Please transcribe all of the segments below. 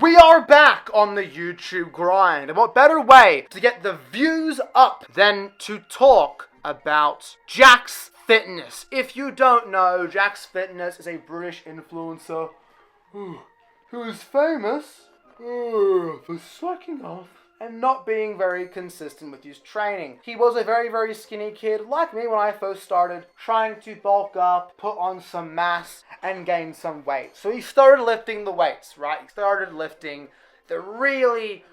We are back on the YouTube grind, and what better way to get the views up than to talk about Jacksfitness. If you don't know, Jacksfitness is a British influencer who is famous for slacking off and not being very consistent with his training. He was a very skinny kid, like me when I first started, trying to bulk up, put on some mass, and gain some weight. So he started lifting the weights, right? He started lifting the really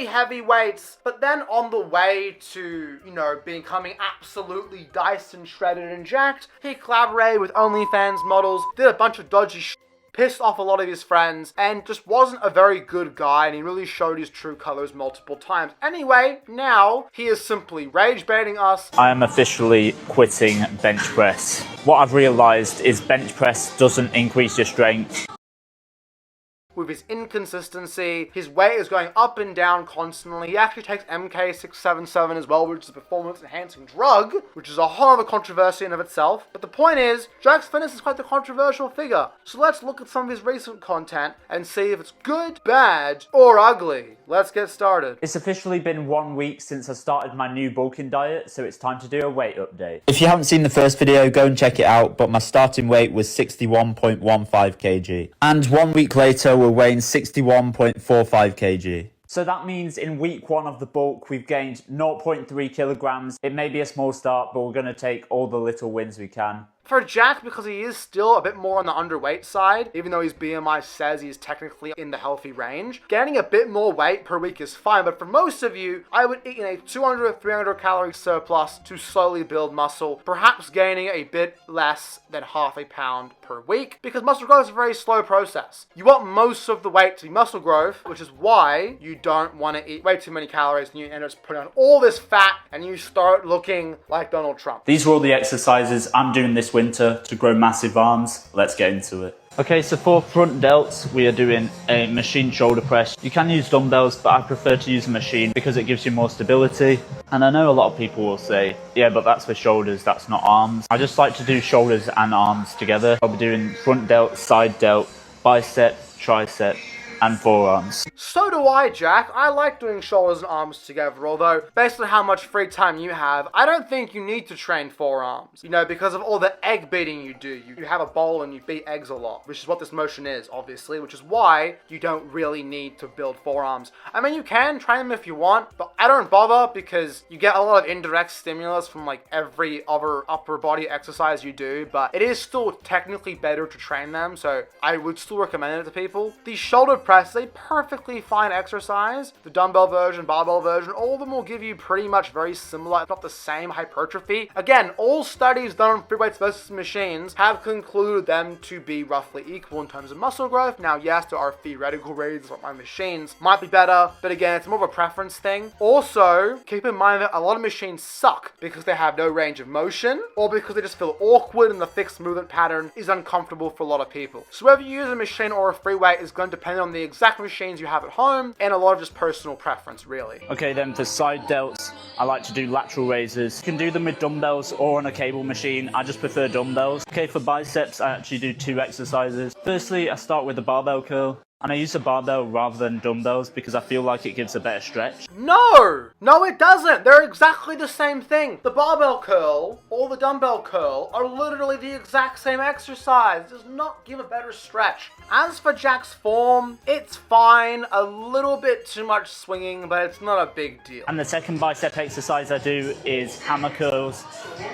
heavy weights, but then on the way to, becoming absolutely diced and shredded and jacked, he collaborated with OnlyFans models, did a bunch of dodgy shit, pissed off a lot of his friends, and just wasn't a very good guy, and he really showed his true colors multiple times. Anyway, now he is simply rage baiting us. I am officially quitting bench press. What I've realised is bench press doesn't increase your strength. With his inconsistency, his weight is going up and down constantly. He actually takes MK677 as well, which is a performance-enhancing drug, which is a whole other controversy in of itself. But the point is, Jacksfitness is quite the controversial figure. So let's look at some of his recent content and see if it's good, bad, or ugly. Let's get started. It's officially been 1 week since I started my new bulking diet, so it's time to do a weight update. If you haven't seen the first video, go and check it out, but my starting weight was 61.15 kg. And 1 week later, we're weighing 61.45 kg. So that means in week 1 of the bulk, we've gained 0.3 kilograms. It may be a small start, but we're going to take all the little wins we can. For Jack, because he is still a bit more on the underweight side, even though his BMI says he's technically in the healthy range, gaining a bit more weight per week is fine, but for most of you, I would eat in a 200 or 300 calorie surplus to slowly build muscle, perhaps gaining a bit less than half a pound per week, because muscle growth is a very slow process. You want most of the weight to be muscle growth, which is why you don't want to eat way too many calories and you end up putting on all this fat and you start looking like Donald Trump. These are all the exercises I'm doing this winter to grow massive arms. Let's get into it. Okay, so for front delts, we are doing a machine shoulder press. You can use dumbbells, but I prefer to use a machine because it gives you more stability. And I know a lot of people will say, yeah, but that's for shoulders, that's not arms. I just like to do shoulders and arms together. I'll be doing front delt, side delt, bicep, tricep, and forearms. So do I, Jack. I like doing shoulders and arms together, although based on how much free time you have, I don't think you need to train forearms. Because of all the egg beating you do. You have a bowl and you beat eggs a lot, which is what this motion is, obviously, which is why you don't really need to build forearms. I mean, you can train them if you want, but I don't bother because you get a lot of indirect stimulus from like every other upper body exercise you do, but it is still technically better to train them, so I would still recommend it to people. The shoulder press is a perfectly fine exercise. The dumbbell version, barbell version, all of them will give you pretty much very similar, if not the same hypertrophy. Again, all studies done on free weights versus machines have concluded them to be roughly equal in terms of muscle growth. Now, yes, there are theoretical reasons why my machines might be better, but again, it's more of a preference thing. Also, keep in mind that a lot of machines suck because they have no range of motion or because they just feel awkward and the fixed movement pattern is uncomfortable for a lot of people. So whether you use a machine or a free weight is going to depend on the exact machines you have at home and a lot of just personal preference, really. Okay, then for side delts, I like to do lateral raises. You can do them with dumbbells or on a cable machine. I just prefer dumbbells. Okay, for biceps, I actually do 2 exercises. Firstly, I start with the barbell curl. And I use a barbell rather than dumbbells because I feel like it gives a better stretch. No, it doesn't. They're exactly the same thing. The barbell curl or the dumbbell curl are literally the exact same exercise. It does not give a better stretch. As for Jack's form, it's fine. A little bit too much swinging, but it's not a big deal. And the second bicep exercise I do is hammer curls.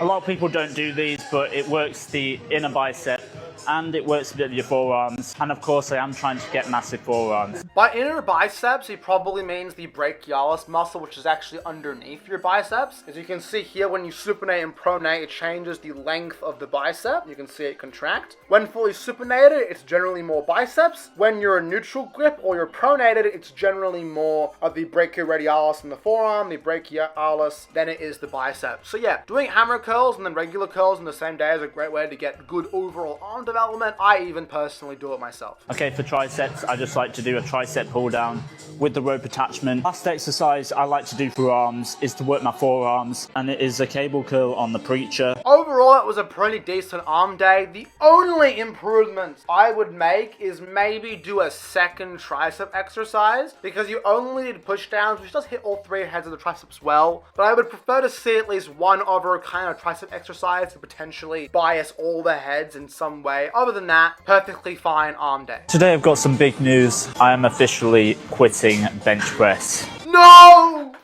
A lot of people don't do these, but it works the inner bicep and it works a bit of your forearms. And of course, I am trying to get massive forearms. By inner biceps, he probably means the brachialis muscle, which is actually underneath your biceps. As you can see here, when you supinate and pronate, it changes the length of the bicep. You can see it contract. When fully supinated, it's generally more biceps. When you're in neutral grip or you're pronated, it's generally more of the brachioradialis in the forearm, the brachialis, than it is the bicep. So yeah, doing hammer curls and then regular curls in the same day is a great way to get good overall arm development. I even personally do it myself. Okay, for triceps, I just like to do a tricep pull down with the rope attachment. Last exercise I like to do for arms is to work my forearms, and it is a cable curl on the preacher. Overall, it was a pretty decent arm day. The only improvement I would make is maybe do a second tricep exercise, because you only need push downs, which does hit all three heads of the triceps well, but I would prefer to see at least one other kind of tricep exercise to potentially bias all the heads in some way. Other than that, perfectly fine arm day. Today I've got some big news. I am officially quitting bench press. No!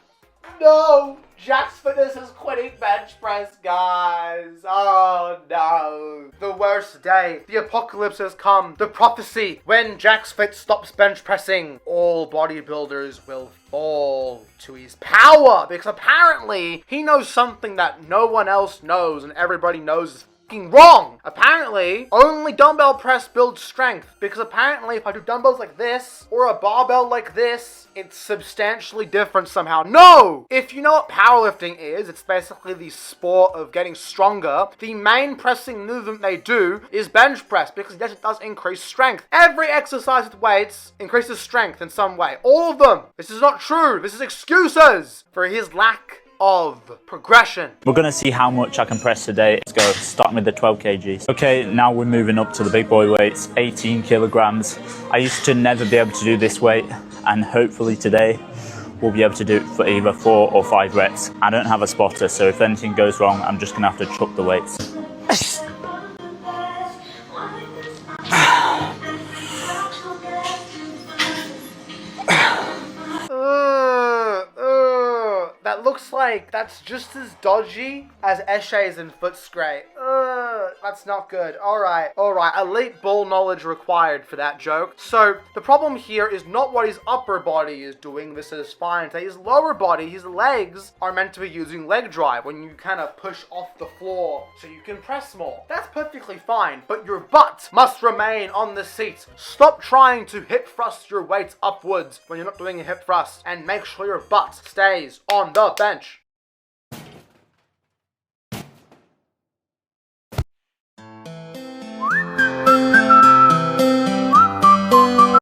No! Jacksfitness is quitting bench press, guys. Oh no. The worst day. The apocalypse has come. The prophecy. When Jacksfit stops bench pressing, all bodybuilders will fall to his power. Because apparently, he knows something that no one else knows and everybody knows is wrong. Apparently, only dumbbell press builds strength, because apparently if I do dumbbells like this or a barbell like this, it's substantially different somehow. No! If you know what powerlifting is, it's basically the sport of getting stronger. The main pressing movement they do is bench press, because yes, it does increase strength. Every exercise with weights increases strength in some way. All of them. This is not true. This is excuses for his lack of progression. We're gonna see how much I can press today. Let's go, starting with the 12 kgs. Okay, now we're moving up to the big boy weights, 18 kilograms. I used to never be able to do this weight, and hopefully today we'll be able to do it for either 4 or 5 reps. I don't have a spotter, so if anything goes wrong, I'm just gonna have to chuck the weights. That looks like that's just as dodgy as Eshe's and Footscray. That's not good. Alright. Elite ball knowledge required for that joke. So, the problem here is not what his upper body is doing. This is fine. His lower body, his legs, are meant to be using leg drive when you kind of push off the floor so you can press more. That's perfectly fine, but your butt must remain on the seat. Stop trying to hip thrust your weights upwards when you're not doing a hip thrust, and make sure your butt stays on the bench.